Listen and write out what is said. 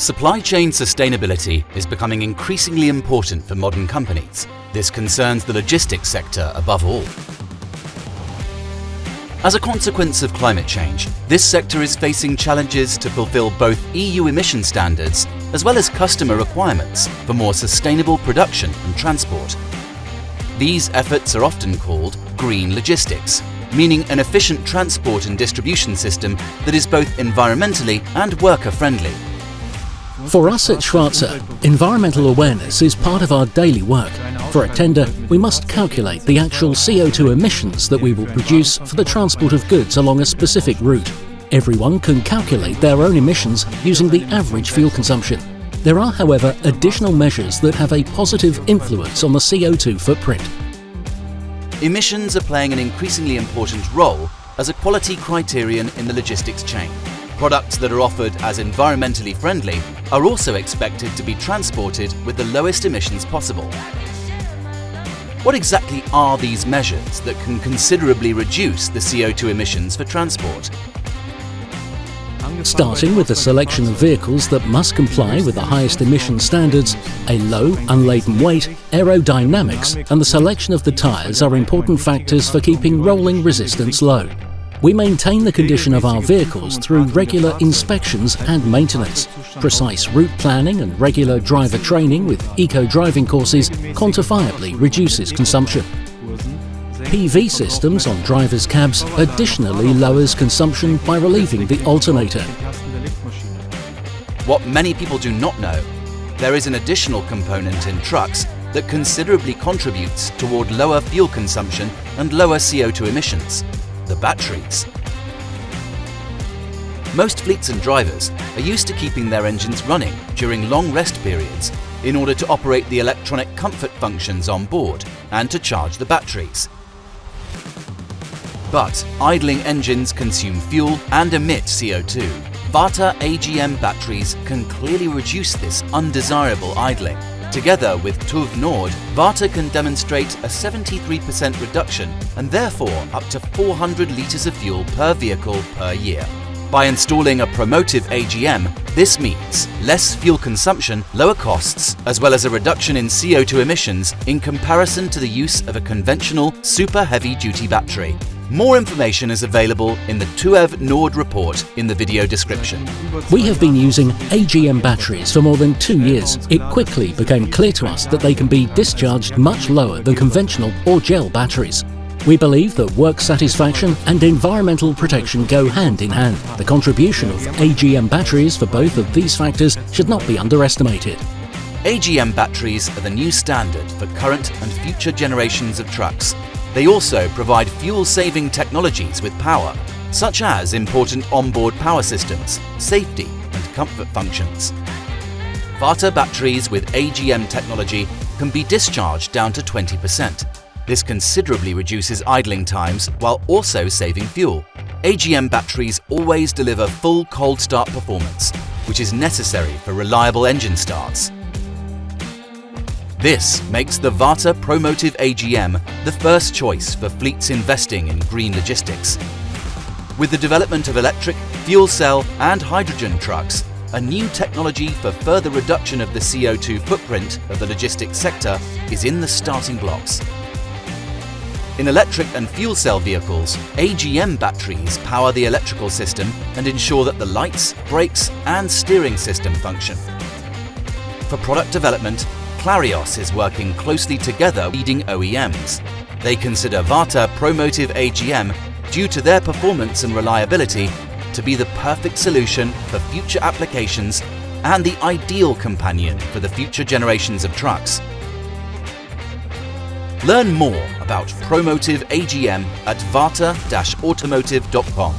Supply chain sustainability is becoming increasingly important for modern companies. This concerns the logistics sector above all. As a consequence of climate change, this sector is facing challenges to fulfill both EU emission standards as well as customer requirements for more sustainable production and transport. These efforts are often called green logistics, meaning an efficient transport and distribution system that is both environmentally and worker-friendly. For us at Schwarzer, environmental awareness is part of our daily work. For a tender, we must calculate the actual CO2 emissions that we will produce for the transport of goods along a specific route. Everyone can calculate their own emissions using the average fuel consumption. There are, however, additional measures that have a positive influence on the CO2 footprint. Emissions are playing an increasingly important role as a quality criterion in the logistics chain. Products that are offered as environmentally friendly are also expected to be transported with the lowest emissions possible. What exactly are these measures that can considerably reduce the CO2 emissions for transport? Starting with the selection of vehicles that must comply with the highest emission standards, a low, unladen weight, aerodynamics, and the selection of the tyres are important factors for keeping rolling resistance low. We maintain the condition of our vehicles through regular inspections and maintenance. Precise route planning and regular driver training with eco-driving courses quantifiably reduces consumption. PV systems on drivers' cabs additionally lowers consumption by relieving the alternator. What many people do not know, there is an additional component in trucks that considerably contributes toward lower fuel consumption and lower CO2 emissions: the batteries. Most fleets and drivers are used to keeping their engines running during long rest periods in order to operate the electronic comfort functions on board and to charge the batteries. But idling engines consume fuel and emit CO2. VARTA AGM batteries can clearly reduce this undesirable idling. Together with TÜV Nord, VARTA can demonstrate a 73% reduction and therefore up to 400 litres of fuel per vehicle per year. By installing a ProMotive AGM, this means less fuel consumption, lower costs, as well as a reduction in CO2 emissions in comparison to the use of a conventional super heavy-duty battery. More information is available in the TÜV Nord report in the video description. We have been using AGM batteries for more than 2 years. It quickly became clear to us that they can be discharged much lower than conventional or gel batteries. We believe that work satisfaction and environmental protection go hand in hand. The contribution of AGM batteries for both of these factors should not be underestimated. AGM batteries are the new standard for current and future generations of trucks. They also provide fuel-saving technologies with power, such as important onboard power systems, safety and comfort functions. VARTA batteries with AGM technology can be discharged down to 20%. This considerably reduces idling times while also saving fuel. AGM batteries always deliver full cold start performance, which is necessary for reliable engine starts. This makes the VARTA ProMotive AGM the first choice for fleets investing in green logistics. With the development of electric, fuel cell and hydrogen trucks, a new technology for further reduction of the CO2 footprint of the logistics sector is in the starting blocks. In electric and fuel cell vehicles, AGM batteries power the electrical system and ensure that the lights, brakes and steering system function. For product development, Clarios is working closely together with leading OEMs. They consider VARTA ProMotive AGM, due to their performance and reliability, to be the perfect solution for future applications and the ideal companion for the future generations of trucks. Learn more about ProMotive AGM at varta-automotive.com.